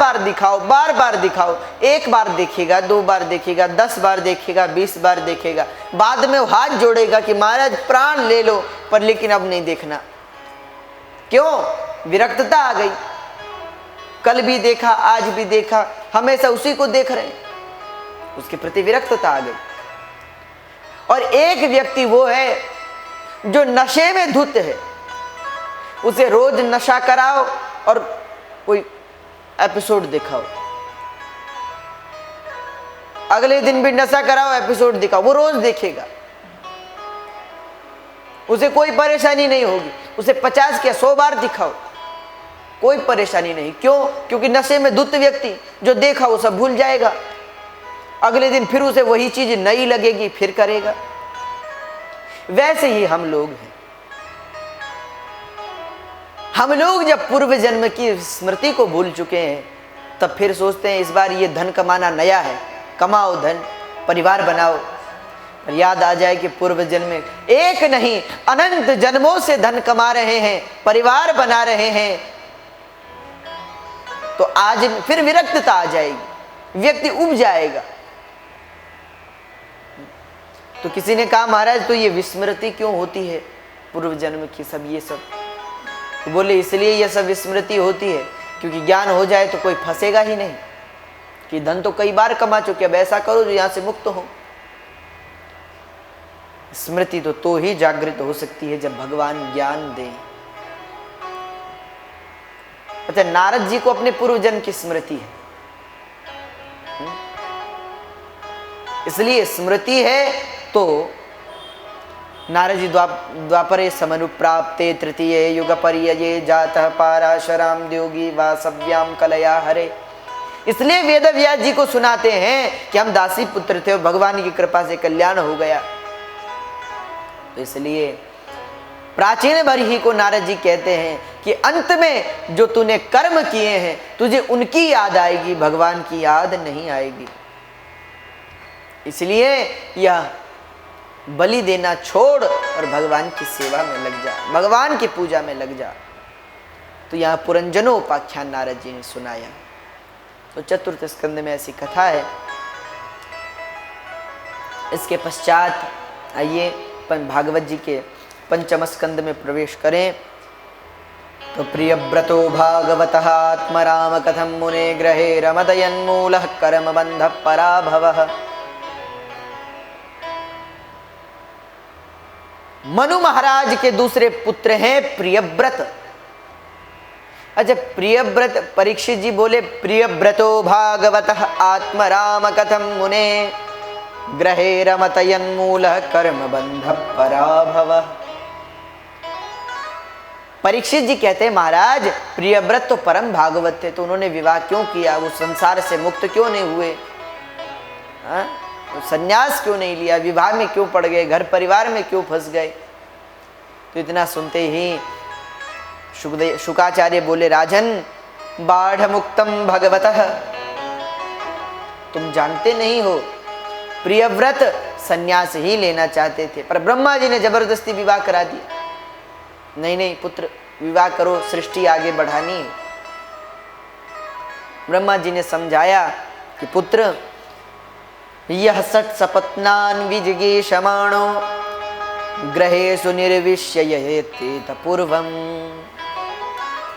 बार दिखाओ, बार बार दिखाओ। एक बार देखेगा, 2 बार देखेगा, 10 बार देखेगा, 20 बार देखेगा, बाद में वो हाथ जोड़ेगा कि महाराज प्राण ले लो, पर लेकिन अब नहीं देखना। क्यों? विरक्तता आ गई। कल भी देखा, आज भी देखा, हमेशा उसी को देख रहे हैं, उसके प्रति विरक्तता आ गई। और एक व्यक्ति वो है जो नशे में धुत है, उसे रोज नशा कराओ और कोई एपिसोड दिखाओ, अगले दिन भी नशा कराओ, एपिसोड दिखाओ, वो रोज देखेगा, उसे कोई परेशानी नहीं होगी। उसे 50 क्या 100 बार दिखाओ, कोई परेशानी नहीं। क्यों? क्योंकि नशे में धुत व्यक्ति जो देखा वो सब भूल जाएगा, अगले दिन फिर उसे वही चीज नई लगेगी, फिर करेगा। वैसे ही हम लोग हैं। हम लोग जब पूर्व जन्म की स्मृति को भूल चुके हैं, तब फिर सोचते हैं इस बार ये धन कमाना नया है, कमाओ धन, परिवार बनाओ। पर याद आ जाए कि पूर्व जन्म में एक नहीं अनंत जन्मों से धन कमा रहे हैं, परिवार बना रहे हैं, तो आज फिर विरक्तता आ जाएगी, व्यक्ति उब जाएगा। तो किसी ने कहा महाराज तो ये विस्मृति क्यों होती है पूर्व जन्म की, सब ये सब? तो बोले इसलिए ये सब विस्मृति होती है क्योंकि ज्ञान हो जाए तो कोई फंसेगा ही नहीं कि धन तो कई बार कमा चुके, अब ऐसा करो जो यहां से मुक्त हो। स्मृति तो ही जागृत हो सकती है जब भगवान ज्ञान दें। अच्छा, नारद जी को अपने पूर्व जन्म की स्मृति है, इसलिए स्मृति है तो नारद जी द्वापरे समनुप्राप्ते तृतीये युग पर्यये जातः पाराशराम द्योगी वासव्याम कलया हरे। इसलिए वेद व्यास जी को सुनाते हैं कि हम दासी पुत्र थे और भगवान की कृपा से कल्याण हो गया। तो इसलिए प्राचीन बरही को नारद जी कहते हैं कि अंत में जो तूने कर्म किए हैं तुझे उनकी याद आएगी, भगवान की याद नहीं आएगी। इसलिए यह बलि देना छोड़ और भगवान की सेवा में लग जा, भगवान की पूजा में लग जा। तो यहाँ पुरंजनोपाख्यान नारद जी ने सुनाया। तो चतुर्थ स्कंद में ऐसी कथा है। इसके पश्चात आइए भागवत जी के पंचम स्कंद में प्रवेश करें। तो प्रियव्रतो भागवतः आत्मराम कथम मुने ग्रहे रमदयन्मूलः कर्म बंध पराभवः। मनु महाराज के दूसरे पुत्र हैं प्रियव्रत। अच्छा, प्रियव्रत, परीक्षित जी बोले प्रियव्रतो भागवतः आत्मराम कथम मुने ग्रहे रमतयन्मूलः कर्म बंध पराभवः। परीक्षित जी कहते हैं महाराज प्रियव्रत तो परम भागवत थे, तो उन्होंने विवाह क्यों किया? वो संसार से मुक्त क्यों नहीं हुए? संन्यास क्यों नहीं लिया? विवाह में क्यों पड़ गए? घर परिवार में क्यों फंस गए? तो इतना सुनते ही शुकाचार्य बोले राजन बाढ़ मुक्तम भगवतः, तुम जानते नहीं हो प्रियव्रत संन्यास ही लेना चाहते थे, पर ब्रह्मा जी ने जबरदस्ती विवाह करा दिया। नहीं नहीं पुत्र, विवाह करो, सृष्टि आगे बढ़ानी है। ब्रह्मा जी ने समझाया कि पुत्र यह सट सपत्नान विजिगीषमाणो ग्रहेषु निर्विश्य यहेत पूर्वम।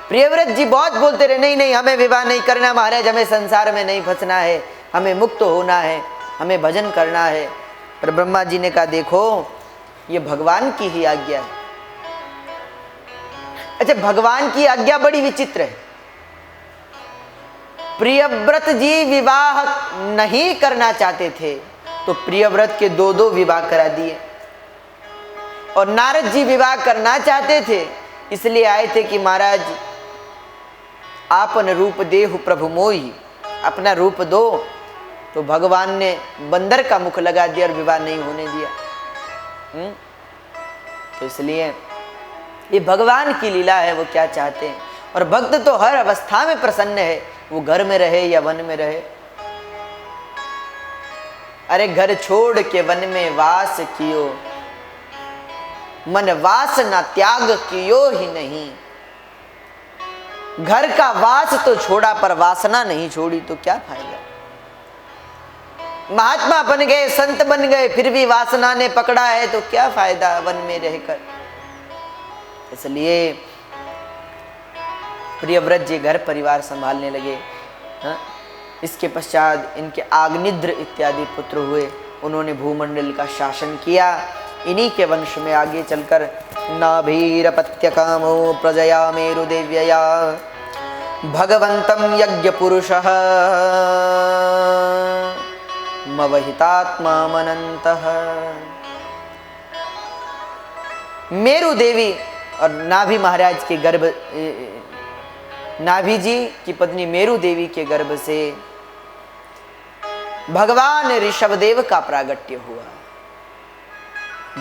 प्रियव्रत जी बहुत बोलते रहे नहीं नहीं हमें विवाह नहीं करना महाराज, हमें संसार में नहीं फंसना है, हमें मुक्त होना है, हमें भजन करना है। पर ब्रह्मा जी ने कहा देखो ये भगवान की ही आज्ञा है। अच्छा, भगवान की आज्ञा बड़ी विचित्र है। प्रियव्रत जी विवाह नहीं करना चाहते थे तो प्रियव्रत के 2-2 विवाह करा दिए, और नारद जी विवाह करना चाहते थे इसलिए आए थे कि महाराज आपन रूप देहु प्रभु मोहि, अपना रूप दो। तो भगवान ने बंदर का मुख लगा दिया और विवाह नहीं होने दिया। तो इसलिए ये भगवान की लीला है, वो क्या चाहते हैं। और भक्त तो हर अवस्था में प्रसन्न है, वो घर में रहे या वन में रहे। अरे घर छोड़ के वन में वास कियो, मन वासना त्याग कियो ही नहीं। घर का वास तो छोड़ा पर वासना नहीं छोड़ी तो क्या फायदा। महात्मा बन गए, संत बन गए, फिर भी वासना ने पकड़ा है तो क्या फायदा वन में रहकर। इसलिए प्रियव्रत जी घर परिवार संभालने लगे। इसके पश्चात इनके आग्निद्र इत्यादि पुत्र हुए, उन्होंने भूमंडल का शासन किया। इन्हीं के वंश में आगे चलकर नाभीरपत्य कामो प्रजया मेरुदेव्यया भगवंतम यज्ञ पुरुषः मवहितात्मा मनन्तः। मेरु देवी और नाभि महाराज के गर्भ, नाभि जी की पत्नी मेरु देवी के गर्भ से भगवान ऋषभदेव का प्रागट्य हुआ,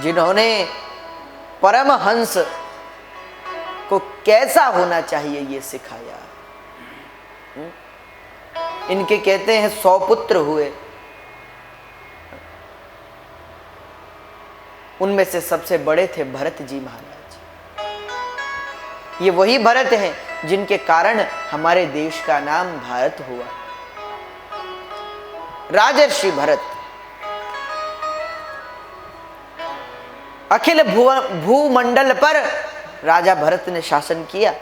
जिन्होंने परमहंस को कैसा होना चाहिए ये सिखाया। इनके कहते हैं 100 पुत्र हुए, उनमें से सबसे बड़े थे भरत जी महाराज। ये वही भरत हैं जिनके कारण हमारे देश का नाम भारत हुआ। राजर्षि भरत अखिल भूमंडल पर राजा भरत ने शासन किया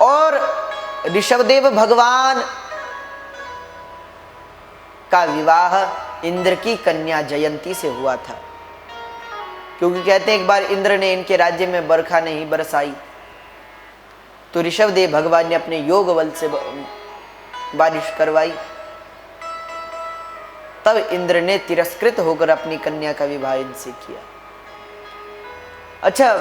और ऋषभदेव भगवान का विवाह इंद्र की कन्या जयंती से हुआ था, क्योंकि कहते हैं एक बार इंद्र ने इनके राज्य में बरखा नहीं बरसाई तो ऋषभदेव भगवान ने अपने योग बल से बारिश करवाई। तब इंद्र ने तिरस्कृत होकर अपनी कन्या का विवाह इनसे किया। अच्छा,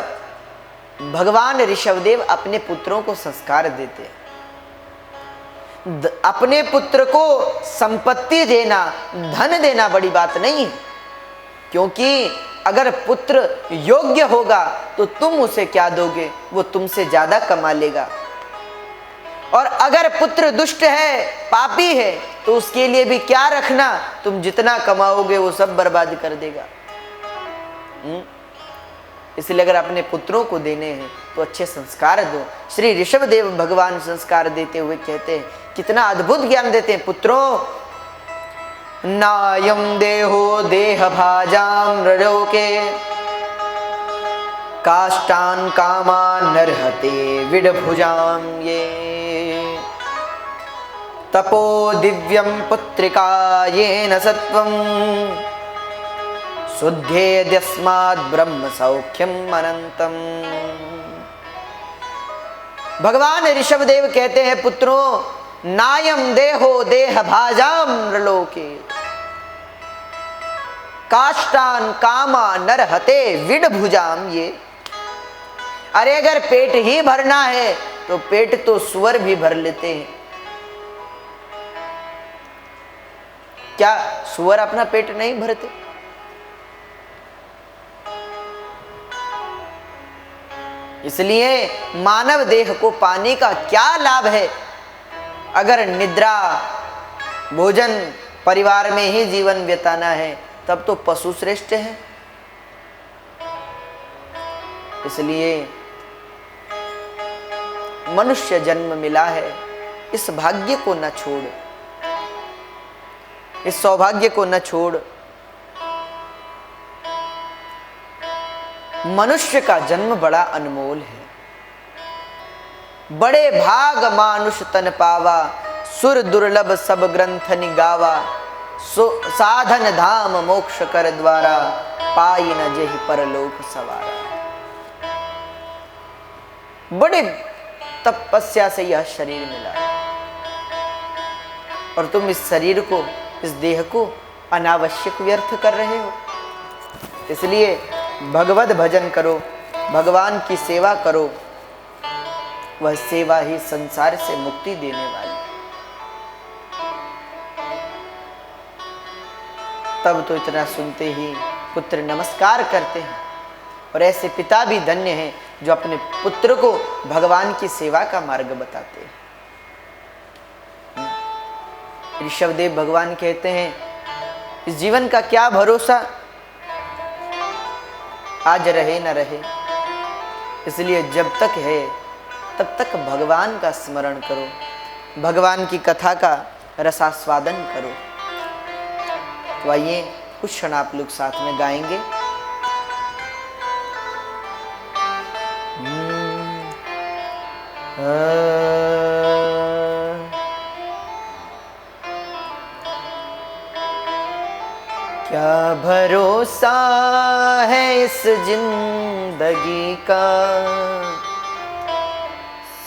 भगवान ऋषभदेव अपने पुत्रों को संस्कार देते हैं। अपने पुत्र को संपत्ति देना, धन देना बड़ी बात नहीं है, क्योंकि अगर पुत्र योग्य होगा तो तुम उसे क्या दोगे, वो तुमसे ज्यादा कमा लेगा। और अगर पुत्र दुष्ट है, पापी है, तो उसके लिए भी क्या रखना, तुम जितना कमाओगे वो सब बर्बाद कर देगा। इसलिए अगर अपने पुत्रों को देने हैं तो अच्छे संस्कार दो। श्री ऋषभदेव भगवान संस्कार देते हुए कहते हैं, कितना अद्भुत ज्ञान देते हैं। पुत्रों, नायम देहो देह भाजाम रलोके काष्टान कामान नरहते विडभुजाम ये तपो दिव्यम पुत्रिका येन सत्वम शुद्धेद्यस्माद् ब्रह्म सौख्यम अनंतम। भगवान ऋषभदेव कहते हैं, पुत्रों, नायम देहो देह भाजाम नृलोके काष्टान कामा नरहते विडभुजाम ये। अरे अगर पेट ही भरना है तो पेट तो सुअर भी भर लेते हैं। क्या सुअर अपना पेट नहीं भरते? इसलिए मानव देह को पाने का क्या लाभ है अगर निद्रा, भोजन, परिवार में ही जीवन बिताना है, तब तो पशु श्रेष्ठ है। इसलिए मनुष्य जन्म मिला है, इस भाग्य को न छोड़, इस सौभाग्य को न छोड़। मनुष्य का जन्म बड़ा अनमोल है। बड़े भाग मानुष तन पावा, सुर दुर्लभ सब ग्रंथ निगावा, साधन धाम मोक्ष कर द्वारा, पाई न जेहि परलोक सवारा। बड़े तपस्या से यह शरीर मिला और तुम इस शरीर को, इस देह को अनावश्यक व्यर्थ कर रहे हो। इसलिए भगवत भजन करो, भगवान की सेवा करो, वह सेवा ही संसार से मुक्ति देने वाली। तब तो इतना सुनते ही पुत्र नमस्कार करते हैं, और ऐसे पिता भी धन्य हैं जो अपने पुत्र को भगवान की सेवा का मार्ग बताते हैं। ऋषभदेव भगवान कहते हैं, इस जीवन का क्या भरोसा, आज रहे न रहे, इसलिए जब तक है तब तक भगवान का स्मरण करो, भगवान की कथा का रसास्वादन करो। तो आइए कुछ क्षण आप लोग साथ में गाएंगे। क्या भरोसा है इस जिंदगी का,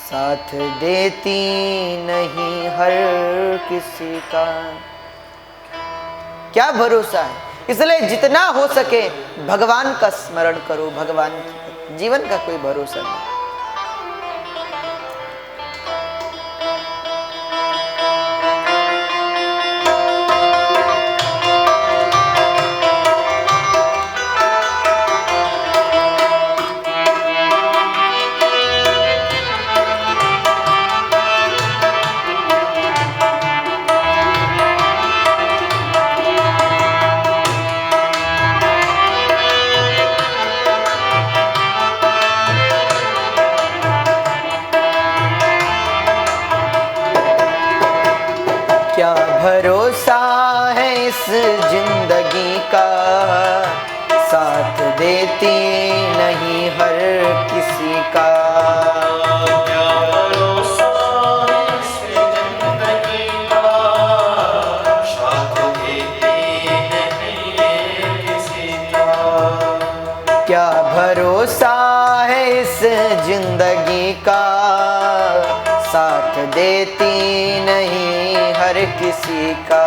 साथ देती नहीं हर किसी का। क्या भरोसा है, इसलिए जितना हो सके भगवान का स्मरण करो। भगवान की जीवन का कोई भरोसा नहीं। क्या भरोसा है इस जिंदगी का, साथ देती नहीं हर किसी का। क्या भरोसा है इस जिंदगी का, साथ देती नहीं किसी का। क्या भरोसा है इस जिंदगी का, साथ देती नहीं हर किसी का।